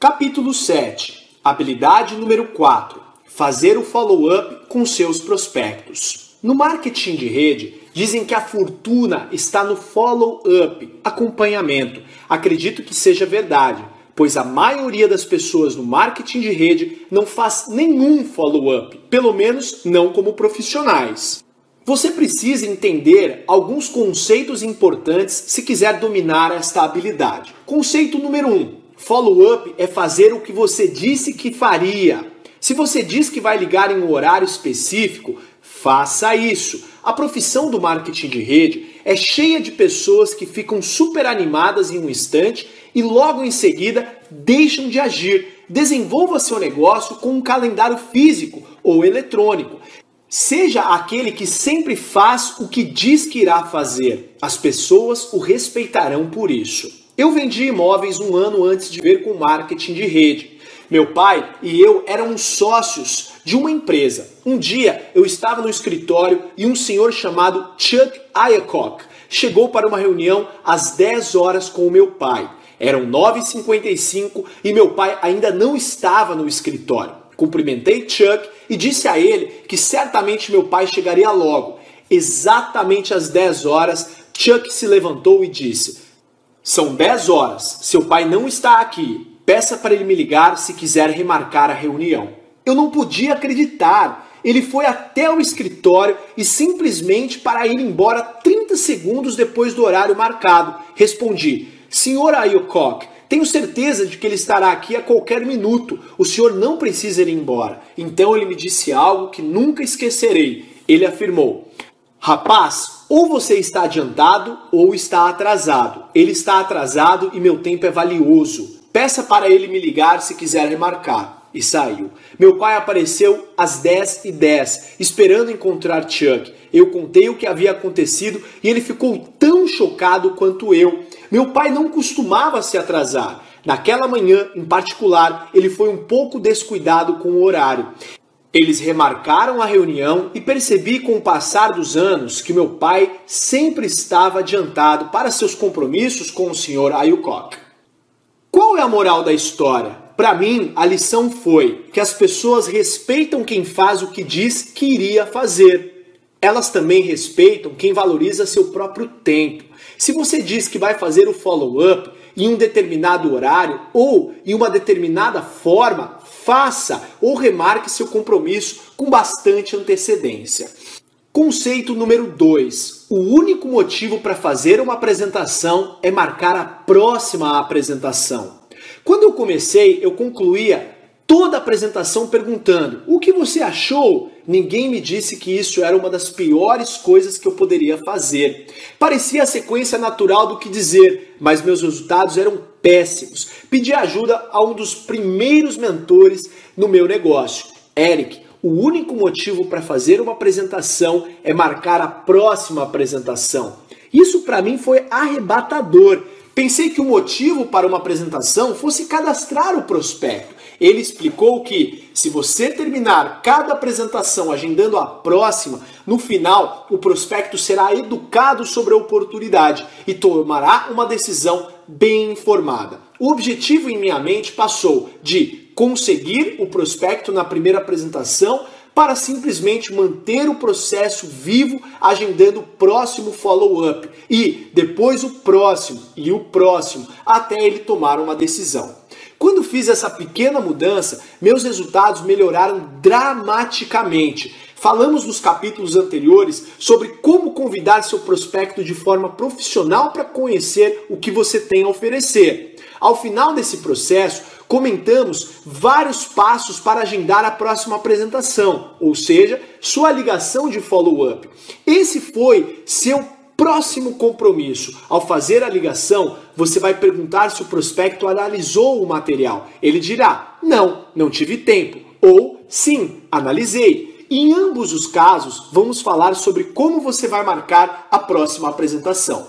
Capítulo 7. Habilidade número 4. Fazer o follow-up com seus prospectos. No marketing de rede, dizem que a fortuna está no follow-up, acompanhamento. Acredito que seja verdade, pois a maioria das pessoas no marketing de rede não faz nenhum follow-up, pelo menos não como profissionais. Você precisa entender alguns conceitos importantes se quiser dominar esta habilidade. Conceito número 1. Follow-up é fazer o que você disse que faria. Se você diz que vai ligar em um horário específico, faça isso. A profissão do marketing de rede é cheia de pessoas que ficam super animadas em um instante e logo em seguida deixam de agir. Desenvolva seu negócio com um calendário físico ou eletrônico. Seja aquele que sempre faz o que diz que irá fazer. As pessoas o respeitarão por isso. Eu vendi imóveis um ano antes de ver com marketing de rede. Meu pai e eu éramos sócios de uma empresa. Um dia eu estava no escritório e um senhor chamado Chuck Aycock chegou para uma reunião às 10 horas com o meu pai. Eram 9h55 e meu pai ainda não estava no escritório. Cumprimentei Chuck e disse a ele que certamente meu pai chegaria logo. Exatamente às 10 horas, Chuck se levantou e disse: "São 10 horas, seu pai não está aqui. Peça para ele me ligar se quiser remarcar a reunião." Eu não podia acreditar. Ele foi até o escritório e simplesmente para ir embora 30 segundos depois do horário marcado. Respondi: "Senhor Aycock, tenho certeza de que ele estará aqui a qualquer minuto. O senhor não precisa ir embora." Então ele me disse algo que nunca esquecerei. Ele afirmou: "Rapaz, ou você está adiantado ou está atrasado. Ele está atrasado e meu tempo é valioso. Peça para ele me ligar se quiser remarcar." E saiu. Meu pai apareceu às 10h10, esperando encontrar Chuck. Eu contei o que havia acontecido e ele ficou tão chocado quanto eu. Meu pai não costumava se atrasar. Naquela manhã, em particular, ele foi um pouco descuidado com o horário. Eles remarcaram a reunião e percebi com o passar dos anos que meu pai sempre estava adiantado para seus compromissos com o Sr. Aycock. Qual é a moral da história? Para mim, a lição foi que as pessoas respeitam quem faz o que diz que iria fazer. Elas também respeitam quem valoriza seu próprio tempo. Se você diz que vai fazer o follow-up em um determinado horário ou em uma determinada forma, faça ou remarque seu compromisso com bastante antecedência. Conceito número 2. O único motivo para fazer uma apresentação é marcar a próxima apresentação. Quando eu comecei, eu concluía toda a apresentação perguntando: "O que você achou?" Ninguém me disse que isso era uma das piores coisas que eu poderia fazer. Parecia a sequência natural do que dizer, mas meus resultados eram péssimos. Pedi ajuda a um dos primeiros mentores no meu negócio. "Eric, o único motivo para fazer uma apresentação é marcar a próxima apresentação." Isso para mim foi arrebatador. Pensei que o motivo para uma apresentação fosse cadastrar o prospecto. Ele explicou que, se você terminar cada apresentação agendando a próxima, no final o prospecto será educado sobre a oportunidade e tomará uma decisão bem informada. O objetivo em minha mente passou de conseguir o prospecto na primeira apresentação para simplesmente manter o processo vivo, agendando o próximo follow-up e depois o próximo e o próximo, até ele tomar uma decisão. Quando fiz essa pequena mudança, meus resultados melhoraram dramaticamente. Falamos nos capítulos anteriores sobre como convidar seu prospecto de forma profissional para conhecer o que você tem a oferecer. Ao final desse processo, comentamos vários passos para agendar a próxima apresentação, ou seja, sua ligação de follow-up. Esse foi seu próximo compromisso. Ao fazer a ligação, você vai perguntar se o prospecto analisou o material. Ele dirá: "Não, não tive tempo", ou "Sim, analisei". Em ambos os casos, vamos falar sobre como você vai marcar a próxima apresentação.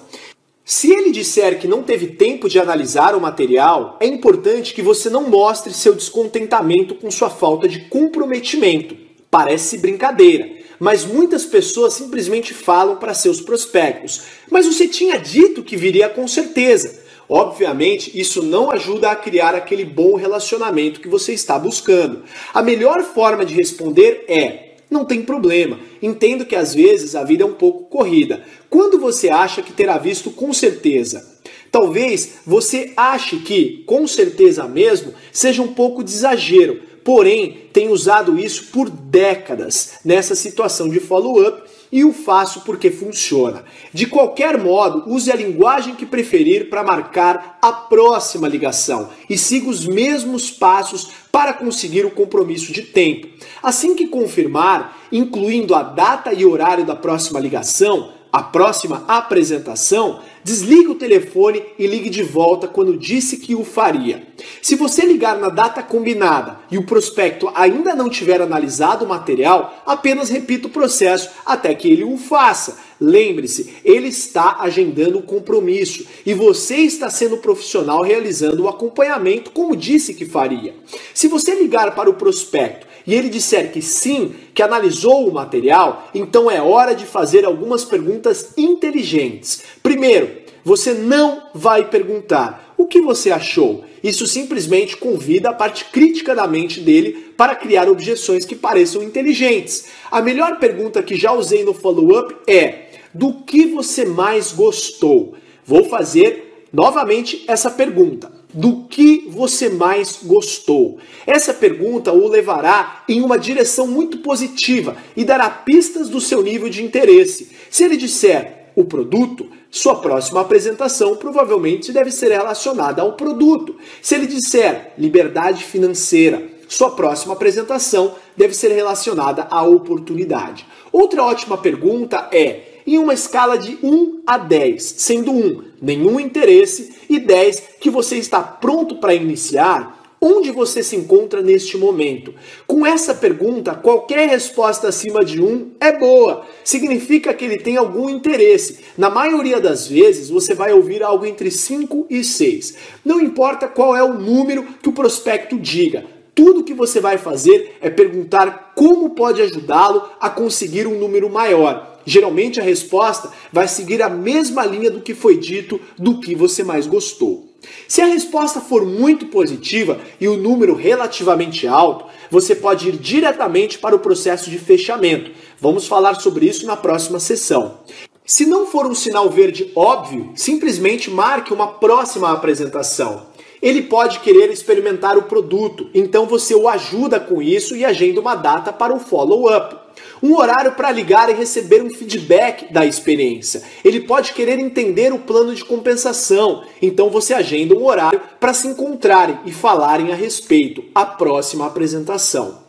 Se ele disser que não teve tempo de analisar o material, é importante que você não mostre seu descontentamento com sua falta de comprometimento. Parece brincadeira, mas muitas pessoas simplesmente falam para seus prospectos: "Mas você tinha dito que viria com certeza." Obviamente, isso não ajuda a criar aquele bom relacionamento que você está buscando. A melhor forma de responder é: não tem problema, entendo que às vezes a vida é um pouco corrida. Quando você acha que terá visto com certeza? Talvez você ache que, com certeza mesmo, seja um pouco de exagero, porém, tenho usado isso por décadas nessa situação de follow-up e o faço porque funciona. De qualquer modo, use a linguagem que preferir para marcar a próxima ligação e siga os mesmos passos para conseguir o compromisso de tempo. Assim que confirmar, incluindo a data e horário da próxima ligação, a próxima apresentação, desligue o telefone e ligue de volta quando disse que o faria. Se você ligar na data combinada e o prospecto ainda não tiver analisado o material, apenas repita o processo até que ele o faça. Lembre-se, ele está agendando o compromisso e você está sendo profissional realizando o acompanhamento como disse que faria. Se você ligar para o prospecto e ele disser que sim, que analisou o material, então é hora de fazer algumas perguntas inteligentes. Primeiro, você não vai perguntar o que você achou. Isso simplesmente convida a parte crítica da mente dele para criar objeções que pareçam inteligentes. A melhor pergunta que já usei no follow-up é: do que você mais gostou? Vou fazer novamente essa pergunta. Do que você mais gostou? Essa pergunta o levará em uma direção muito positiva e dará pistas do seu nível de interesse. Se ele disser o produto, sua próxima apresentação provavelmente deve ser relacionada ao produto. Se ele disser liberdade financeira, sua próxima apresentação deve ser relacionada à oportunidade. Outra ótima pergunta é: em uma escala de 1 a 10, sendo 1 nenhum interesse e 10 que você está pronto para iniciar, onde você se encontra neste momento? Com essa pergunta, qualquer resposta acima de 1 é boa. Significa que ele tem algum interesse. Na maioria das vezes, você vai ouvir algo entre 5 e 6. Não importa qual é o número que o prospecto diga. Tudo que você vai fazer é perguntar como pode ajudá-lo a conseguir um número maior. Geralmente a resposta vai seguir a mesma linha do que foi dito, do que você mais gostou. Se a resposta for muito positiva e o número relativamente alto, você pode ir diretamente para o processo de fechamento. Vamos falar sobre isso na próxima sessão. Se não for um sinal verde óbvio, simplesmente marque uma próxima apresentação. Ele pode querer experimentar o produto, então você o ajuda com isso e agenda uma data para o follow-up. Um horário para ligar e receber um feedback da experiência. Ele pode querer entender o plano de compensação, então você agenda um horário para se encontrarem e falarem a respeito, a próxima apresentação.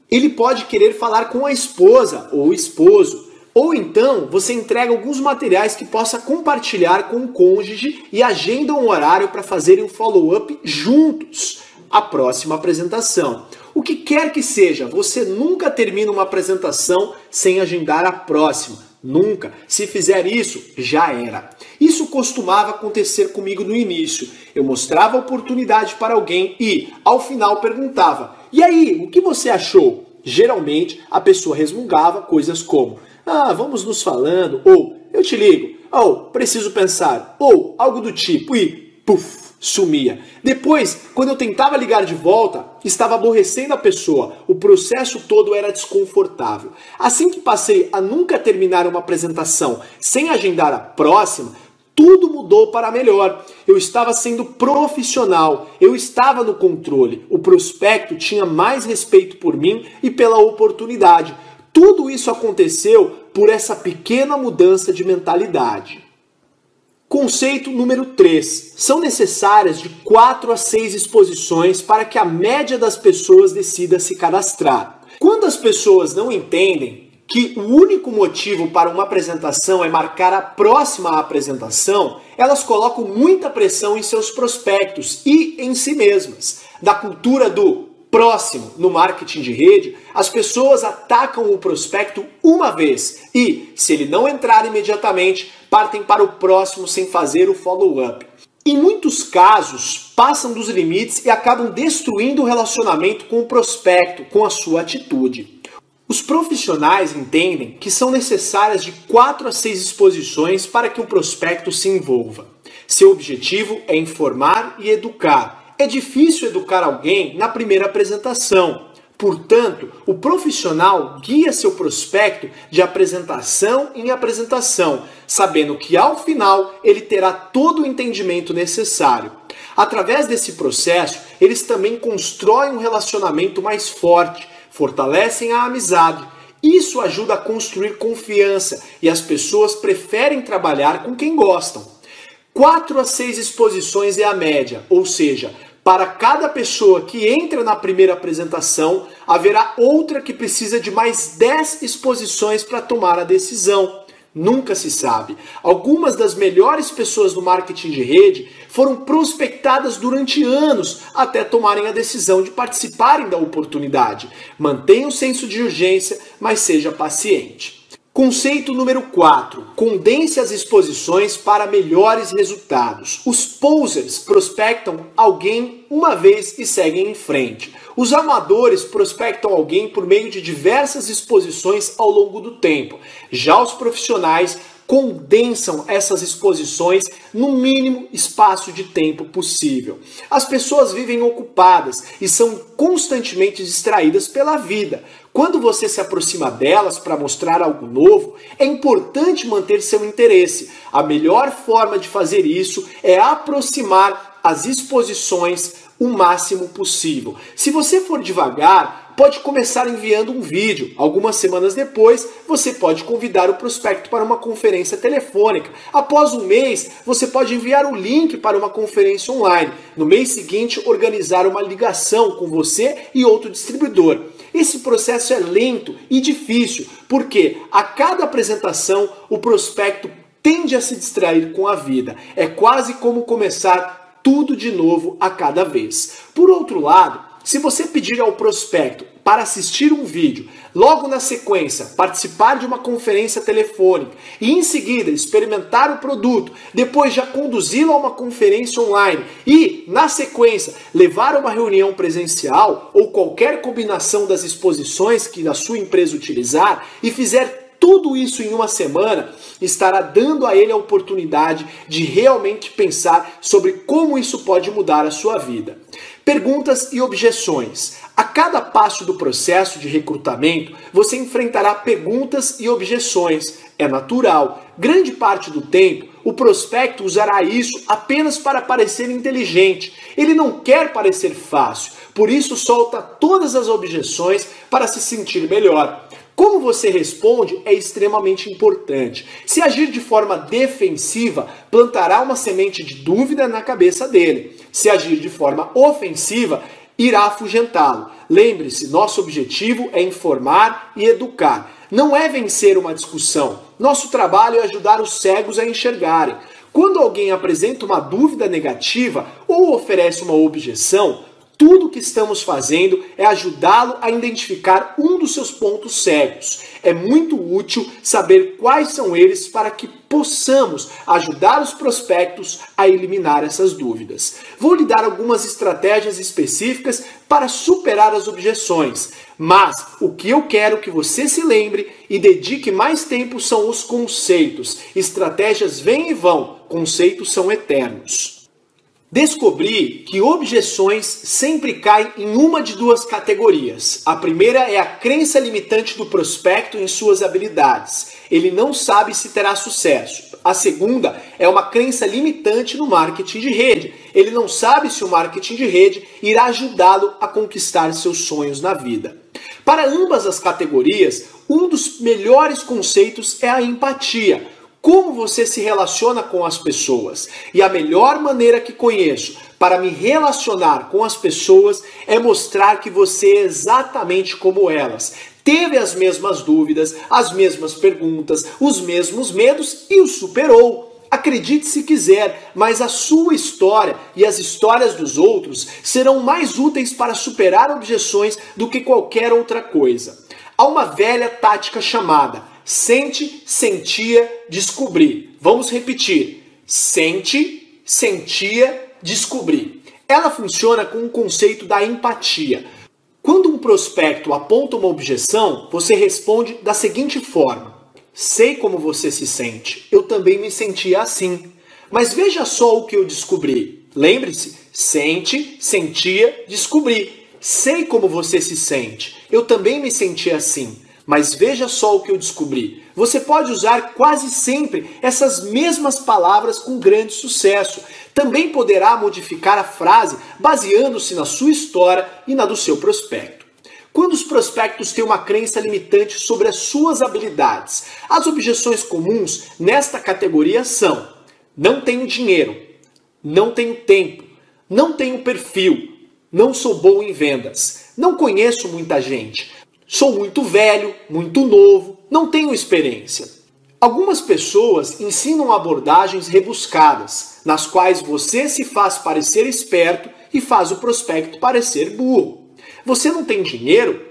Ele pode querer falar com a esposa ou o esposo, ou então você entrega alguns materiais que possa compartilhar com o cônjuge e agenda um horário para fazerem um follow-up juntos, a próxima apresentação. O que quer que seja, você nunca termina uma apresentação sem agendar a próxima. Nunca. Se fizer isso, já era. Isso costumava acontecer comigo no início. Eu mostrava a oportunidade para alguém e, ao final, perguntava: e aí, o que você achou? Geralmente, a pessoa resmungava coisas como: vamos nos falando, ou eu te ligo, ou preciso pensar, ou algo do tipo, e puf, sumia. Depois, quando eu tentava ligar de volta, estava aborrecendo a pessoa. O processo todo era desconfortável. Assim que passei a nunca terminar uma apresentação sem agendar a próxima, tudo mudou para melhor. Eu estava sendo profissional, eu estava no controle. O prospecto tinha mais respeito por mim e pela oportunidade. Tudo isso aconteceu por essa pequena mudança de mentalidade. Conceito número 3. São necessárias de 4 a 6 exposições para que a média das pessoas decida se cadastrar. Quando as pessoas não entendem que o único motivo para uma apresentação é marcar a próxima apresentação, elas colocam muita pressão em seus prospectos e em si mesmas. Da cultura do próximo no marketing de rede, as pessoas atacam o prospecto uma vez e, se ele não entrar imediatamente, partem para o próximo sem fazer o follow-up. Em muitos casos, passam dos limites e acabam destruindo o relacionamento com o prospecto, com a sua atitude. Os profissionais entendem que são necessárias de 4 a 6 exposições para que um prospecto se envolva. Seu objetivo é informar e educar. É difícil educar alguém na primeira apresentação. Portanto, o profissional guia seu prospecto de apresentação em apresentação, sabendo que ao final ele terá todo o entendimento necessário. Através desse processo, eles também constroem um relacionamento mais forte, fortalecem a amizade. Isso ajuda a construir confiança e as pessoas preferem trabalhar com quem gostam. 4 a 6 exposições é a média, ou seja, para cada pessoa que entra na primeira apresentação, haverá outra que precisa de mais 10 exposições para tomar a decisão. Nunca se sabe. Algumas das melhores pessoas do marketing de rede foram prospectadas durante anos até tomarem a decisão de participarem da oportunidade. Mantenha o senso de urgência, mas seja paciente. Conceito número 4. Condense as exposições para melhores resultados. Os posers prospectam alguém uma vez e seguem em frente. Os amadores prospectam alguém por meio de diversas exposições ao longo do tempo. Já os profissionais condensam essas exposições no mínimo espaço de tempo possível. As pessoas vivem ocupadas e são constantemente distraídas pela vida. Quando você se aproxima delas para mostrar algo novo, é importante manter seu interesse. A melhor forma de fazer isso é aproximar as exposições o máximo possível. Se você for devagar, pode começar enviando um vídeo. Algumas semanas depois, você pode convidar o prospecto para uma conferência telefônica. Após um mês, você pode enviar o link para uma conferência online. No mês seguinte, organizar uma ligação com você e outro distribuidor. Esse processo é lento e difícil, porque a cada apresentação, o prospecto tende a se distrair com a vida. É quase como começar tudo de novo a cada vez. Por outro lado, se você pedir ao prospecto para assistir um vídeo, logo na sequência participar de uma conferência telefônica e em seguida experimentar o produto, depois já conduzi-lo a uma conferência online e, na sequência, levar a uma reunião presencial ou qualquer combinação das exposições que a sua empresa utilizar e fizer tudo isso em uma semana, estará dando a ele a oportunidade de realmente pensar sobre como isso pode mudar a sua vida. Perguntas e objeções. A cada passo do processo de recrutamento, você enfrentará perguntas e objeções. É natural. Grande parte do tempo, o prospecto usará isso apenas para parecer inteligente. Ele não quer parecer fácil, por isso solta todas as objeções para se sentir melhor. Como você responde é extremamente importante. Se agir de forma defensiva, plantará uma semente de dúvida na cabeça dele. Se agir de forma ofensiva, irá afugentá-lo. Lembre-se, nosso objetivo é informar e educar. Não é vencer uma discussão. Nosso trabalho é ajudar os cegos a enxergarem. Quando alguém apresenta uma dúvida negativa ou oferece uma objeção, tudo o que estamos fazendo é ajudá-lo a identificar um dos seus pontos cegos. É muito útil saber quais são eles para que possamos ajudar os prospectos a eliminar essas dúvidas. Vou lhe dar algumas estratégias específicas para superar as objeções, mas o que eu quero que você se lembre e dedique mais tempo são os conceitos. Estratégias vêm e vão, conceitos são eternos. Descobri que objeções sempre caem em uma de duas categorias. A primeira é a crença limitante do prospecto em suas habilidades. Ele não sabe se terá sucesso. A segunda é uma crença limitante no marketing de rede. Ele não sabe se o marketing de rede irá ajudá-lo a conquistar seus sonhos na vida. Para ambas as categorias, um dos melhores conceitos é a empatia. Como você se relaciona com as pessoas. E a melhor maneira que conheço para me relacionar com as pessoas é mostrar que você é exatamente como elas. Teve as mesmas dúvidas, as mesmas perguntas, os mesmos medos e os superou. Acredite se quiser, mas a sua história e as histórias dos outros serão mais úteis para superar objeções do que qualquer outra coisa. Há uma velha tática chamada sente, sentia, descobrir. Vamos repetir. Sente, sentia, descobrir. Ela funciona com o conceito da empatia. Quando um prospecto aponta uma objeção, você responde da seguinte forma: sei como você se sente. Eu também me sentia assim. Mas veja só o que eu descobri. Lembre-se, sente, sentia, descobri. Sei como você se sente. Eu também me senti assim. Mas veja só o que eu descobri. Você pode usar quase sempre essas mesmas palavras com grande sucesso. Também poderá modificar a frase baseando-se na sua história e na do seu prospecto. Quando os prospectos têm uma crença limitante sobre as suas habilidades, as objeções comuns nesta categoria são: não tenho dinheiro, não tenho tempo, não tenho perfil, não sou bom em vendas, não conheço muita gente, sou muito velho, muito novo, não tenho experiência. Algumas pessoas ensinam abordagens rebuscadas, nas quais você se faz parecer esperto e faz o prospecto parecer burro. Você não tem dinheiro?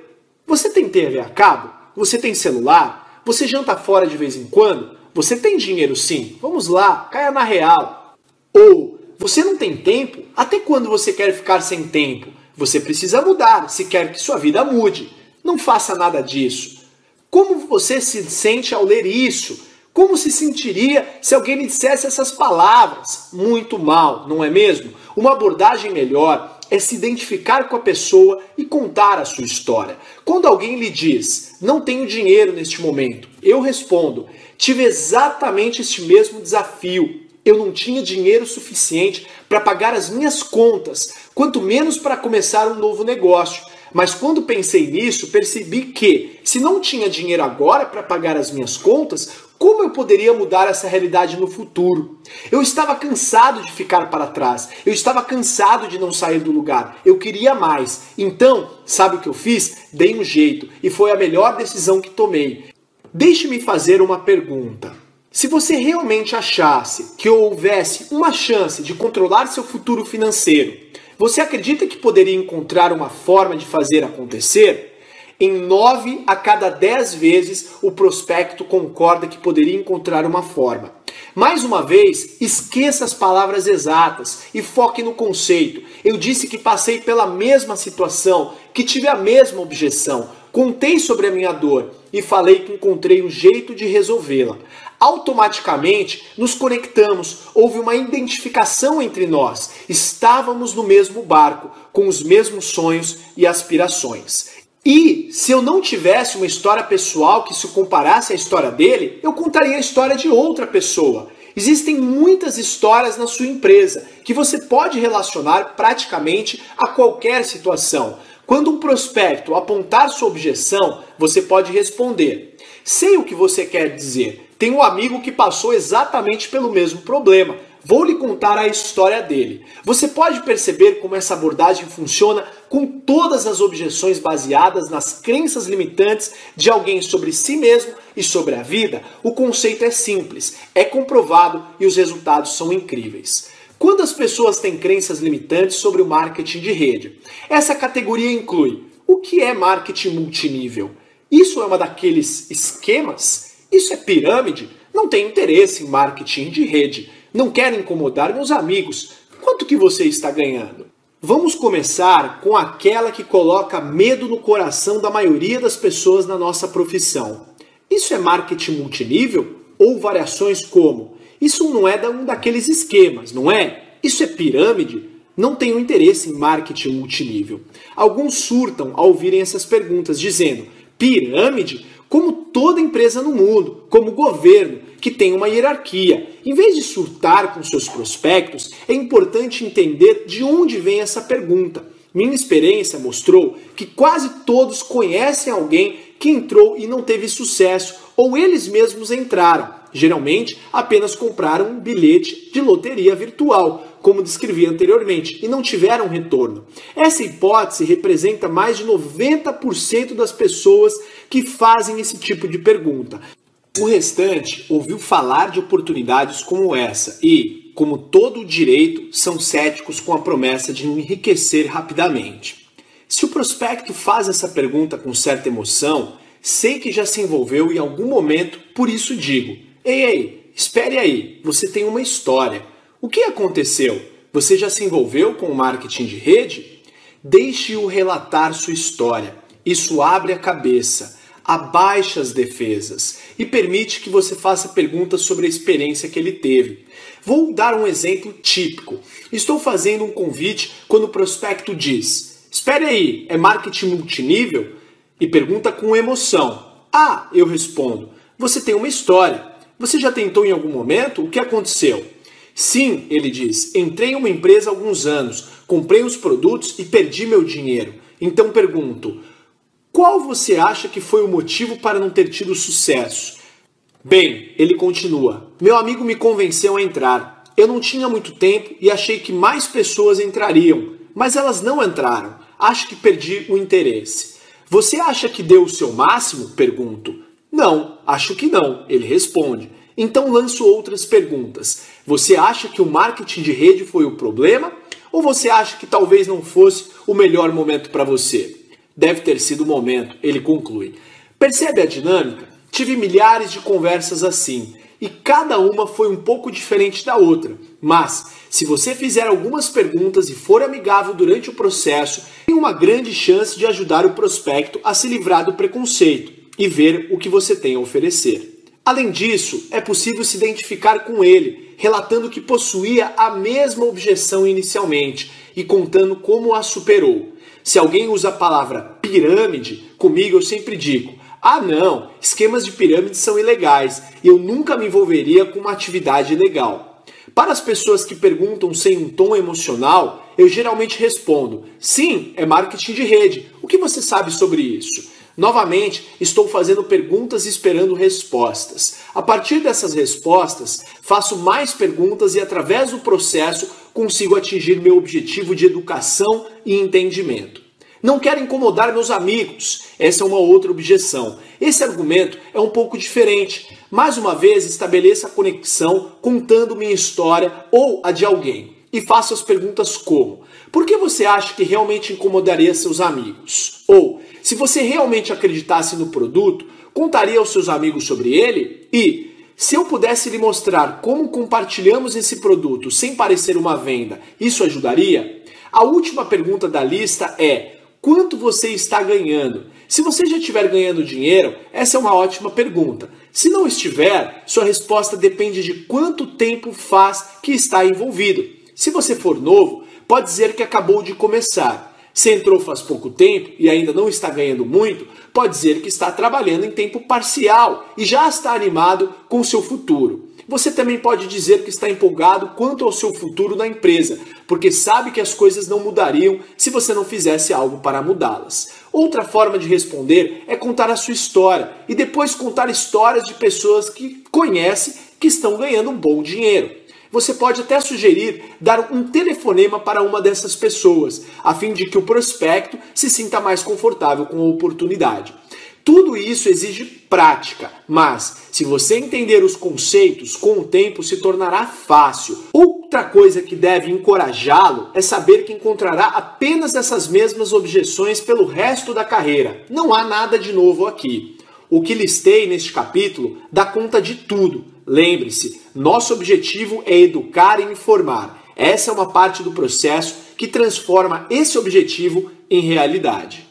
Você tem TV a cabo? Você tem celular? Você janta fora de vez em quando? Você tem dinheiro sim, vamos lá, caia na real. Ou, você não tem tempo? Até quando você quer ficar sem tempo? Você precisa mudar se quer que sua vida mude. Não faça nada disso. Como você se sente ao ler isso? Como se sentiria se alguém lhe dissesse essas palavras? Muito mal, não é mesmo? Uma abordagem melhor é se identificar com a pessoa e contar a sua história. Quando alguém lhe diz, não tenho dinheiro neste momento, eu respondo, tive exatamente este mesmo desafio. Eu não tinha dinheiro suficiente para pagar as minhas contas, quanto menos para começar um novo negócio. Mas quando pensei nisso, percebi que, se não tinha dinheiro agora para pagar as minhas contas, como eu poderia mudar essa realidade no futuro? Eu estava cansado de ficar para trás. Eu estava cansado de não sair do lugar. Eu queria mais. Então, sabe o que eu fiz? Dei um jeito. E foi a melhor decisão que tomei. Deixe-me fazer uma pergunta. Se você realmente achasse que houvesse uma chance de controlar seu futuro financeiro, você acredita que poderia encontrar uma forma de fazer acontecer? Em 9 a cada 10 vezes, o prospecto concorda que poderia encontrar uma forma. Mais uma vez, esqueça as palavras exatas e foque no conceito. Eu disse que passei pela mesma situação, que tive a mesma objeção. Contei sobre a minha dor e falei que encontrei um jeito de resolvê-la. Automaticamente nos conectamos, houve uma identificação entre nós. Estávamos no mesmo barco, com os mesmos sonhos e aspirações. E se eu não tivesse uma história pessoal que se comparasse à história dele, eu contaria a história de outra pessoa. Existem muitas histórias na sua empresa que você pode relacionar praticamente a qualquer situação. Quando um prospecto apontar sua objeção, você pode responder: sei o que você quer dizer. Tenho um amigo que passou exatamente pelo mesmo problema. Vou lhe contar a história dele. Você pode perceber como essa abordagem funciona com todas as objeções baseadas nas crenças limitantes de alguém sobre si mesmo e sobre a vida? O conceito é simples, é comprovado e os resultados são incríveis. Quando as pessoas têm crenças limitantes sobre o marketing de rede? Essa categoria inclui: o que é marketing multinível? Isso é uma daqueles esquemas? Isso é pirâmide? Não tenho interesse em marketing de rede. Não quero incomodar meus amigos. Quanto que você está ganhando? Vamos começar com aquela que coloca medo no coração da maioria das pessoas na nossa profissão. Isso é marketing multinível? Ou variações como: isso não é um daqueles esquemas, não é? Isso é pirâmide? Não tenho interesse em marketing multinível. Alguns surtam ao ouvirem essas perguntas, dizendo: pirâmide? Como toda empresa no mundo, como governo, que tem uma hierarquia. Em vez de surtar com seus prospectos, é importante entender de onde vem essa pergunta. Minha experiência mostrou que quase todos conhecem alguém que entrou e não teve sucesso, ou eles mesmos entraram. Geralmente, apenas compraram um bilhete de loteria virtual, como descrevi anteriormente, e não tiveram retorno. Essa hipótese representa mais de 90% das pessoas que fazem esse tipo de pergunta. O restante ouviu falar de oportunidades como essa e, como todo o direito, são céticos com a promessa de enriquecer rapidamente. Se o prospecto faz essa pergunta com certa emoção, sei que já se envolveu em algum momento, por isso digo: ei, espere aí, você tem uma história. O que aconteceu? Você já se envolveu com o marketing de rede? Deixe-o relatar sua história. Isso abre a cabeça. abaixa as defesas e permite que você faça perguntas sobre a experiência que ele teve. Vou dar um exemplo típico. Estou fazendo um convite quando o prospecto diz: "Espere aí, é marketing multinível?" E pergunta com emoção. "Ah", eu respondo, "você tem uma história. Você já tentou em algum momento? O que aconteceu?" "Sim", ele diz, "entrei em uma empresa há alguns anos, comprei os produtos e perdi meu dinheiro." Então pergunto: "Qual você acha que foi o motivo para não ter tido sucesso?" "Bem", ele continua, "meu amigo me convenceu a entrar. Eu não tinha muito tempo e achei que mais pessoas entrariam, mas elas não entraram. Acho que perdi o interesse." "Você acha que deu o seu máximo?" pergunto. "Não, acho que não", ele responde. Então lanço outras perguntas. "Você acha que o marketing de rede foi o problema? Ou você acha que talvez não fosse o melhor momento para você?" "Deve ter sido o momento", ele conclui. Percebe a dinâmica? Tive milhares de conversas assim, e cada uma foi um pouco diferente da outra. Mas, se você fizer algumas perguntas e for amigável durante o processo, tem uma grande chance de ajudar o prospecto a se livrar do preconceito e ver o que você tem a oferecer. Além disso, é possível se identificar com ele, relatando que possuía a mesma objeção inicialmente e contando como a superou. Se alguém usa a palavra pirâmide, comigo eu sempre digo: "Ah não, esquemas de pirâmide são ilegais e eu nunca me envolveria com uma atividade ilegal." Para as pessoas que perguntam sem um tom emocional, eu geralmente respondo: "Sim, é marketing de rede. O que você sabe sobre isso?" Novamente, estou fazendo perguntas e esperando respostas. A partir dessas respostas, faço mais perguntas e, através do processo, consigo atingir meu objetivo de educação e entendimento. "Não quero incomodar meus amigos." Essa é uma outra objeção. Esse argumento é um pouco diferente. Mais uma vez, estabeleça a conexão contando minha história ou a de alguém. E faço as perguntas como: "Por que você acha que realmente incomodaria seus amigos?" Ou: "Se você realmente acreditasse no produto, contaria aos seus amigos sobre ele?" E: "Se eu pudesse lhe mostrar como compartilhamos esse produto sem parecer uma venda, isso ajudaria?" A última pergunta da lista é: "Quanto você está ganhando?" Se você já estiver ganhando dinheiro, essa é uma ótima pergunta. Se não estiver, sua resposta depende de quanto tempo faz que está envolvido. Se você for novo, pode dizer que acabou de começar. Se entrou faz pouco tempo e ainda não está ganhando muito, pode dizer que está trabalhando em tempo parcial e já está animado com o seu futuro. Você também pode dizer que está empolgado quanto ao seu futuro na empresa, porque sabe que as coisas não mudariam se você não fizesse algo para mudá-las. Outra forma de responder é contar a sua história e depois contar histórias de pessoas que conhece que estão ganhando um bom dinheiro. Você pode até sugerir dar um telefonema para uma dessas pessoas, a fim de que o prospecto se sinta mais confortável com a oportunidade. Tudo isso exige prática, mas se você entender os conceitos, com o tempo se tornará fácil. Outra coisa que deve encorajá-lo é saber que encontrará apenas essas mesmas objeções pelo resto da carreira. Não há nada de novo aqui. O que listei neste capítulo dá conta de tudo. Lembre-se, nosso objetivo é educar e informar. Essa é uma parte do processo que transforma esse objetivo em realidade.